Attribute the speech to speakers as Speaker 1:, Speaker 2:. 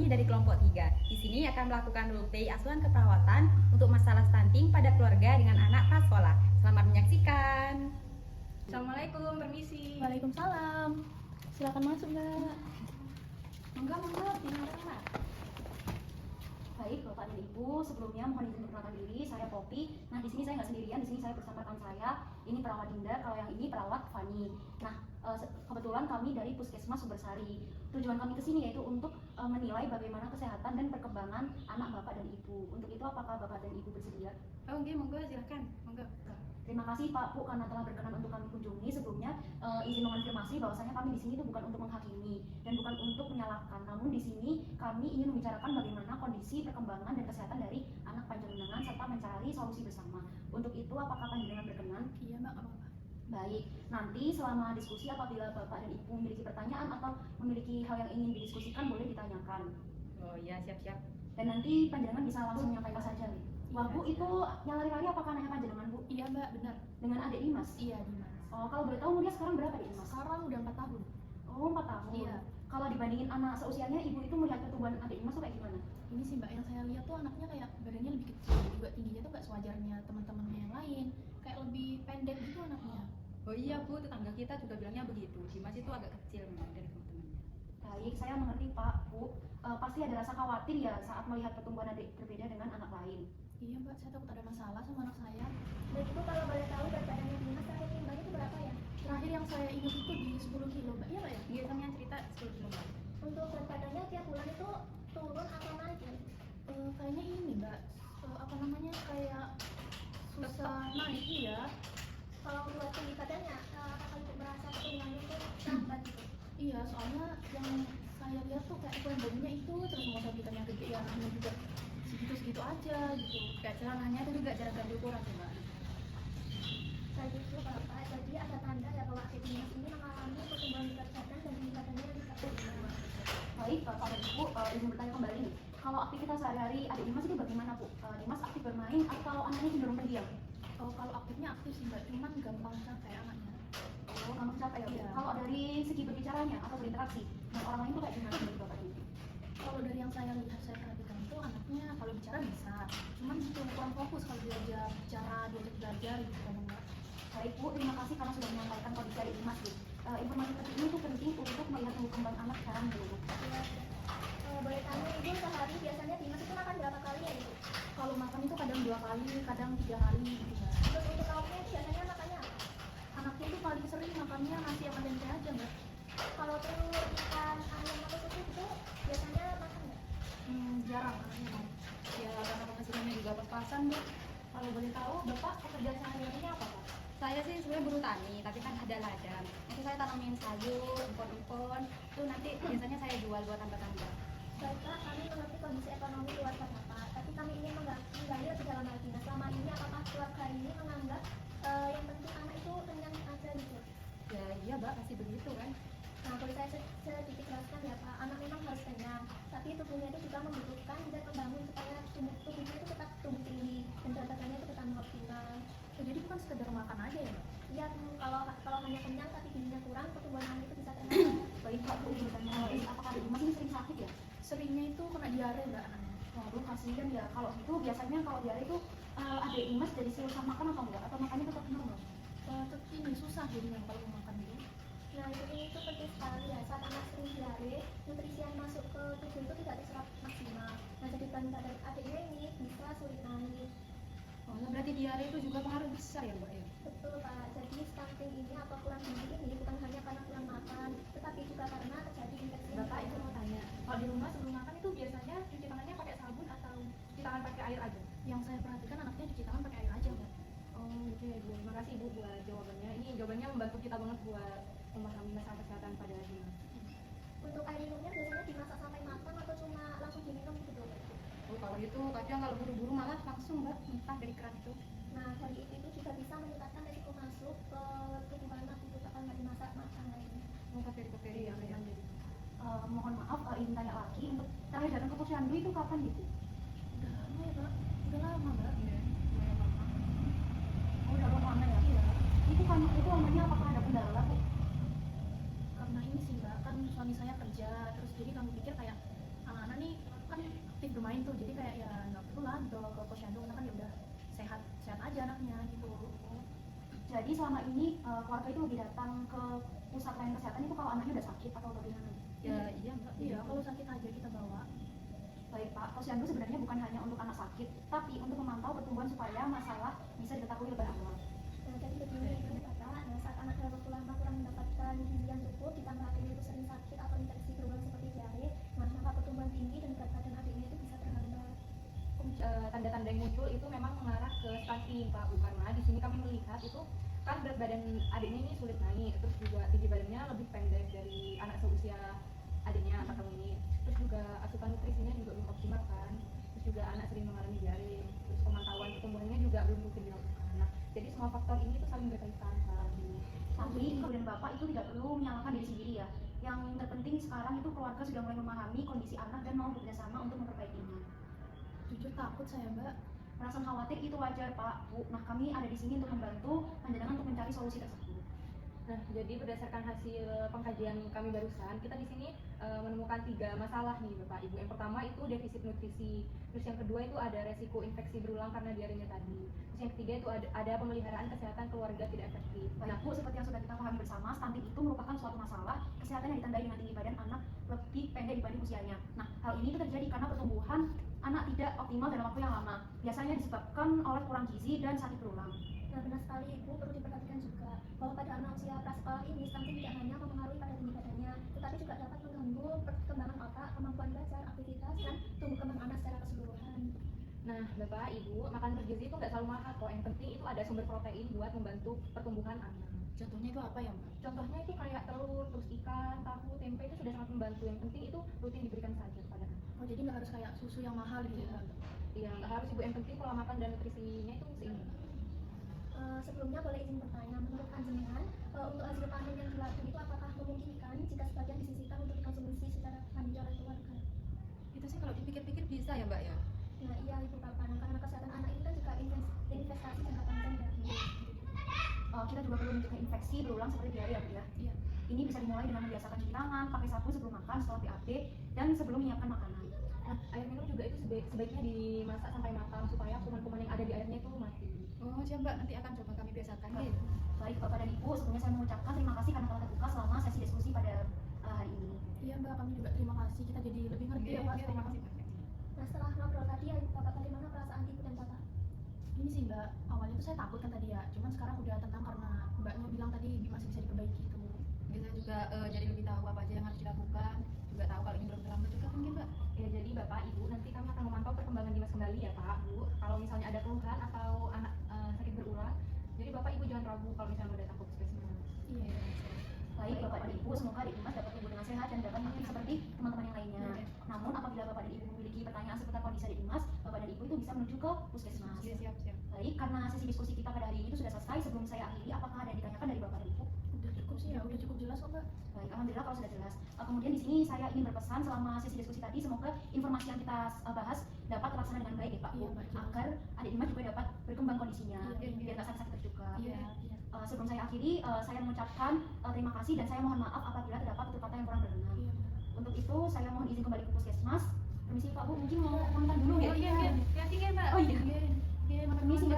Speaker 1: kami dari kelompok 3. Di sini akan melakukan role play asuhan keperawatan untuk masalah stunting pada keluarga dengan anak prasekolah. Selamat menyaksikan. Assalamualaikum, permisi.
Speaker 2: Waalaikumsalam. Silakan masuk, Mbak.
Speaker 1: Monggo, silakan.
Speaker 3: Baik, Bapak dan Ibu, sebelumnya mohon izin perkenalkan diri, saya Poppy. Nah, di sini saya nggak sendirian, di sini saya bersama rekan saya. Ini perawat Dinda, kalau yang ini perawat Fani. Nah, kebetulan kami dari Puskesmas Sumbersari. Tujuan kami ke sini yaitu untuk menilai bagaimana kesehatan dan perkembangan anak Bapak dan Ibu. Untuk itu, apakah Bapak dan Ibu bersedia?
Speaker 1: Oh, oke, monggo silakan. Monggo.
Speaker 3: Terima kasih Pak Bu karena telah berkenan untuk kami kunjungi. Sebelumnya izin mengonfirmasi bahwasanya kami di sini itu bukan untuk menghakimi dan bukan untuk menyalahkan. Namun di sini kami ingin membicarakan bagaimana kondisi perkembangan dan kesehatan dari anak panjenengan serta mencari solusi bersama. Untuk itu apakah panjenengan berkenan?
Speaker 2: Iya, Mbak, nggak apa-apa.
Speaker 3: Baik, nanti selama diskusi apabila Bapak dan Ibu memiliki pertanyaan atau memiliki hal yang ingin didiskusikan boleh ditanyakan.
Speaker 1: Oh iya, siap-siap.
Speaker 3: Dan nanti panjenengan bisa langsung menyampaikan saja. Wah Bu, itu yang lari-lari apakah anaknya panjenengan Bu?
Speaker 2: Iya, Mbak, benar.
Speaker 3: Dengan adik Dimas?
Speaker 2: Iya, Dimas.
Speaker 3: Oh, kalau boleh tahu umurnya sekarang berapa adik Dimas?
Speaker 2: Sekarang udah 4 tahun.
Speaker 3: Oh, 4 tahun.
Speaker 2: Iya.
Speaker 3: Kalau dibandingin anak seusianya, ibu itu melihat pertumbuhan adik Dimas tuh kayak gimana?
Speaker 2: Ini sih, Mbak, yang saya lihat tuh anaknya kayak badannya lebih kecil, juga tingginya tuh gak sewajarnya teman-temannya yang lain. Kayak lebih pendek gitu anaknya.
Speaker 1: Oh iya Bu, tetangga kita juga bilangnya begitu. Dimas itu agak kecil memang dari teman-temannya.
Speaker 3: Baik, saya mengerti Pak, Bu. Pasti ada rasa khawatir ya saat melihat pertumbuhan adik berbeda dengan anak lain.
Speaker 2: Iya, Mbak, saya takut ada masalah sama anak saya.
Speaker 4: Dan itu kalau boleh tahu berat badannya Dimas terakhir timbang itu berapa ya?
Speaker 2: Terakhir yang saya ingat itu di 10 kilo, Mbak. Iya, Mbak ya?
Speaker 1: Dia kan yang cerita 10 kilo.
Speaker 4: Untuk berat badannya tiap bulan itu turun atau naik ya?
Speaker 2: Kayaknya ini, Mbak. Apa namanya? Kayak susah naik ya.
Speaker 4: Kalau buat tinggi badannya, apakah ibu merasa pertumbuhannya itu lambat gitu?
Speaker 2: Iya, soalnya yang saya lihat tuh kayak ukuran badannya itu terus mau sabitannya gede ya, anaknya juga segitu-segitu aja gitu.
Speaker 1: Kayak celananya itu juga jarang ganti ukuran sih Mbak.
Speaker 4: Saya itu Bapak, jadi ada tanda ya bahwa adik Dimas ini mengalami pertumbuhan berat badan dan tinggi badannya lebih tinggi.
Speaker 3: Baik, Bapak dan Ibu, izin bertanya kembali nih. Kalau aktivitas sehari-hari adik Dimas itu bagaimana Bu? Dimas aktif bermain atau anaknya cenderung pendiam?
Speaker 2: Oh, kalau aktifnya aktif sih, Mbak, cuman gampang capek anaknya.
Speaker 3: Oh, gampang capek ya Bu?
Speaker 2: Iya.
Speaker 3: Kalau dari segi berbicaranya atau berinteraksi dengan orang lain itu kayak gimana menurut Bapak Ibu?
Speaker 2: Kalau dari yang saya lihat, saya perhatikan itu anaknya kalau bicara bisa, cuman gitu kurang fokus kalau diajak bicara, diajak belajar gitu kan, Mbak.
Speaker 3: Baik Bu, terima kasih karena sudah menyampaikan kondisi adik Dimas Bu. Informasi seperti ini tuh penting untuk melihat tumbuh kembang anak sekarang dulu.
Speaker 4: Boleh tanya ibu sehari biasanya Dimas itu makan berapa kali ya ibu?
Speaker 2: Kalau makan itu kadang 2 kali, kadang 3 kali gitu, Mbak.
Speaker 4: Terus untuk lauknya itu biasanya makannya apa?
Speaker 2: Anaknya itu paling sering makannya nasi sama tempe aja, Mbak.
Speaker 4: Kalau telur, ikan, ayam atau susu itu biasanya makan nggak?
Speaker 2: Jarang anaknya mau.
Speaker 1: Ya karena penghasilannya juga pas-pasan Mbak.
Speaker 2: Kalau boleh tahu, Bapak pekerjaan sehari-harinya apa, Pak?
Speaker 1: Saya sih sebenarnya buruh tani, tapi kan ada ladang. Nanti saya tanamin sayur, empon-empon, itu nanti biasanya saya jual buat tanda-tanda.
Speaker 4: Baik Pak, kami mengerti kondisi ekonomi keluarga Bapak, tapi kami ingin menggali lebih dalam lagi. Nah, selama ini apakah keluarga ini menganggap yang penting anak itu kenyang aja gitu?
Speaker 1: Ya iya Mbak, pasti begitu kan.
Speaker 4: Nah, boleh saya sedikit jelaskan ya Pak, anak memang harus kenyang, tapi tubuhnya itu juga membutuhkan dan membangun supaya tubuhnya itu tetap tumbuh tinggi dan berat badannya itu tetap optimal.
Speaker 2: Jadi bukan sekedar makan aja ya, Mbak?
Speaker 4: Iya, kalau hanya kenyang tapi gizinya kurang, pertumbuhan anak itu bisa terhambat.
Speaker 3: Baik Pak, Bu, izin bertanya lagi, apakah adik Dimas ini sering sakit ya?
Speaker 2: Seringnya itu kena diare, Mbak, anaknya.
Speaker 3: Waduh, kasihan ya. Kalau gitu biasanya kalau diare itu adik Dimas jadi susah makan atau enggak? Atau makannya tetap normal?
Speaker 2: Tetap ini susah jadinya kalau mau makan gitu.
Speaker 4: Nah, ini itu penting sekali ya, saat anak sering diare, nutrisi yang masuk ke tubuh itu tidak terserap maksimal. Nah, jadi beban badan adiknya ini bisa sulit naik.
Speaker 1: Oh berarti diare itu juga pengaruh besar ya Mbak ya?
Speaker 4: Betul Pak, jadi stunting ini atau kurang gizi ini bukan hanya karena kurang makan, tetapi juga karena terjadi infeksi.
Speaker 1: Bapak itu mau tanya, kalau di rumah sebelum makan itu biasanya cuci tangannya pakai sabun atau cuci tangan pakai air aja?
Speaker 2: Yang saya perhatikan anaknya cuci tangan pakai air aja, Mbak.
Speaker 1: Oh gitu ya Bu, terima kasih Bu buat jawabannya. Ini jawabannya membantu kita banget buat memahami masalah kesehatan pada Dimas.
Speaker 4: Untuk air minumnya biasanya dimasak sampai matang atau cuma langsung diminum gitu?
Speaker 1: Oh kalau gitu kadang kalau buru-buru malah langsung Mbak muntah dari keran itu.
Speaker 4: Nah, dari itu juga bisa meningkatkan risiko masuk ke tubuh anak itu kalau nggak dimasak matang lainnya.
Speaker 1: Oh bakteri-bakteri yang
Speaker 2: Memang
Speaker 1: ada.
Speaker 2: jadi.
Speaker 3: Mohon maaf, ingin tanya lagi, untuk terakhir datang ke posyandu itu kapan gitu?
Speaker 2: Udah lama ya, Mbak? Udah lama, Mbak.
Speaker 1: Iya, lumayan lama.
Speaker 3: Oh, udah lama ya?
Speaker 2: Iya.
Speaker 3: Itu namanya apakah ada kendala Bu?
Speaker 2: Karena ini sih, Mbak, kan suami saya kerja, terus jadi kami pikir kayak anak-anak nih lain tuh, jadi kayak ya nggak perlu lah dibawa ke posyandu karena kan ya udah sehat sehat aja anaknya gitu.
Speaker 3: Jadi selama ini keluarga itu lebih datang ke pusat layanan kesehatan itu kalau anaknya udah sakit atau bagaimana?
Speaker 2: Ya iya mbak, iya kalau sakit aja kita bawa.
Speaker 3: Baik Pak, posyandu sebenarnya bukan hanya untuk anak sakit, tapi untuk memantau pertumbuhan supaya masalah bisa diketahui lebih awal.
Speaker 4: Nah, jadi begini Ibu Kakak, nah saat anak dalam waktu lama kurang mendapatkan gizi yang cukup, ditambah akhirnya itu sering sakit atau infeksi berulang seperti diare, nah maka pertumbuhan tinggi dan berat badan adiknya itu bisa terhambat.
Speaker 1: Tanda-tanda yang muncul itu memang mengarah ke stunting Pak Bu, karena di sini kami melihat itu kan berat badan adiknya ini sulit naik, terus juga tinggi badannya lebih pendek dari anak seusia adiknya 4 tahun ini, terus juga asupan nutrisinya juga belum optimal kan, terus juga anak sering mengalami diare, terus pemantauan pertumbuhannya juga belum rutin dilakukan. Nah, jadi semua faktor ini tuh saling berkaitan Pak Bu.
Speaker 3: Tapi kemudian Bapak itu tidak perlu menyalahkan diri sendiri ya. Yang terpenting sekarang itu keluarga sudah mulai memahami kondisi anak dan mau bekerjasama untuk memperbaikinya.
Speaker 2: Jujur takut saya mbak.
Speaker 3: Perasaan khawatir itu wajar Pak, Bu. Nah kami ada di sini untuk membantu panjenengan untuk mencari solusi tersebut.
Speaker 1: Nah, jadi berdasarkan hasil pengkajian kami barusan, kita di sini menemukan 3 masalah nih Bapak Ibu. Yang pertama itu defisit nutrisi, terus yang kedua itu ada resiko infeksi berulang karena diarenya tadi, terus yang ketiga itu ada pemeliharaan kesehatan keluarga tidak efektif.
Speaker 3: Baik Bu, seperti yang sudah kita pahami bersama, stunting itu merupakan suatu masalah kesehatan yang ditandai dengan tinggi badan anak lebih pendek dibanding usianya. Nah, hal ini itu terjadi karena pertumbuhan anak tidak optimal dalam waktu yang lama. Biasanya disebabkan oleh kurang gizi dan sakit berulang.
Speaker 4: Nah benar sekali Ibu, perlu diperhatikan juga bahwa pada anak usia prasekolah ini stunting tidak hanya mempengaruhi pada tinggi badannya, tetapi juga dapat mengganggu perkembangan otak, kemampuan belajar, aktivitas, dan tumbuh kembang anak secara keseluruhan.
Speaker 1: Nah, Bapak Ibu, makan bergizi itu nggak selalu mahal kok. Yang penting itu ada sumber protein buat membantu pertumbuhan anak.
Speaker 2: Contohnya itu apa ya mbak?
Speaker 1: Contohnya itu kayak telur, terus ikan, tahu, tempe itu sudah sangat membantu. Yang penting itu rutin diberikan saja kepada anak.
Speaker 2: Oh jadi nggak harus kayak susu yang mahal gitu ya?
Speaker 1: Iya, nggak harus Ibu, yang penting pola makan dan nutrisinya itu seimbang.
Speaker 4: Sebelumnya boleh izin bertanya, menurut panjenengan untuk hasil panen yang dilatih itu apakah memungkinkan jika sebagian disisihkan untuk dikonsumsi secara mandiri oleh keluarga?
Speaker 2: Itu sih kalau dipikir-pikir bisa ya mbak ya?
Speaker 4: Nah iya Ibu Kakak, karena kesehatan anak ini kan juga investasi jangka panjang ya.
Speaker 3: Kita juga perlu mencegah infeksi berulang seperti diare ya Bu ya.
Speaker 2: Iya.
Speaker 3: Ini bisa dimulai dengan membiasakan cuci tangan, pakai sabun sebelum makan, setelah BAB, dan sebelum menyiapkan makanan.
Speaker 1: Nah, air minum juga itu sebaiknya dimasak sampai matang supaya kuman-kuman yang ada di airnya itu mati.
Speaker 2: Oh siap mbak, nanti akan coba kami biasakan ya.
Speaker 3: Baik Bapak dan Ibu, sebelumnya saya mengucapkan terima kasih karena telah terbuka selama sesi diskusi pada hari ini.
Speaker 2: Iya mbak, kami juga terima kasih, kita jadi lebih ngerti ya mbak. Terima kasih mbak.
Speaker 4: Nah setelah ngobrol tadi ya Ibu Kakak, bagaimana perasaan Ibu dan Bapak?
Speaker 2: Ini sih mbak, awalnya tuh saya takut kan tadi ya, cuman sekarang udah tenang karena mbaknya bilang tadi masih bisa diperbaiki itu. Kita juga jadi lebih tahu apa aja yang harus dilakukan, juga tahu kalau ini belum terlambat juga mungkin mbak.
Speaker 1: Ya, jadi Bapak Ibu nanti kami akan memantau perkembangan Dimas kembali ya Pak Bu. Kalau misalnya ada keluhan atau anak sakit berulang, jadi Bapak Ibu jangan ragu kalau misalnya mau datang ke puskesmas.
Speaker 2: Iya.
Speaker 3: Baik Bapak dan Ibu, semoga adik Dimas dapat tumbuh dengan sehat dan dapat mungkin seperti teman-teman yang lainnya. Namun apabila Bapak dan Ibu memiliki pertanyaan seputar kondisi adik Dimas, Bapak dan Ibu itu bisa menuju ke puskesmas.
Speaker 2: Iya siap.
Speaker 3: Baik, karena sesi diskusi kita pada hari ini itu sudah selesai. Sebelum saya akhiri, apakah ada yang ditanyakan dari Bapak dan Ibu?
Speaker 2: Udah cukup sih ya, udah cukup jelas kok mbak.
Speaker 3: Baik, alhamdulillah kalau sudah jelas. Kemudian di sini saya ingin berpesan selama sesi diskusi tadi, semoga informasi yang kita bahas dapat terlaksana dengan baik ya Pak Bu,
Speaker 2: Iya, Mbak.
Speaker 3: agar adik Dimas juga dapat berkembang kondisinya,
Speaker 2: Iya.
Speaker 3: biar nggak sakit-sakit juga.
Speaker 2: Iya.
Speaker 3: Sebelum saya akhiri, saya mengucapkan terima kasih dan saya mohon maaf apabila terdapat tutur kata yang kurang berkenan.
Speaker 2: Iya.
Speaker 3: Untuk itu saya mohon izin kembali ke puskesmas. Permisi Pak Bu, mungkin mau pamitan dulu ya?
Speaker 2: Iya. Hati-hati ya mbak.
Speaker 3: Oh iya.
Speaker 2: Iya.
Speaker 3: Permisi Mbak.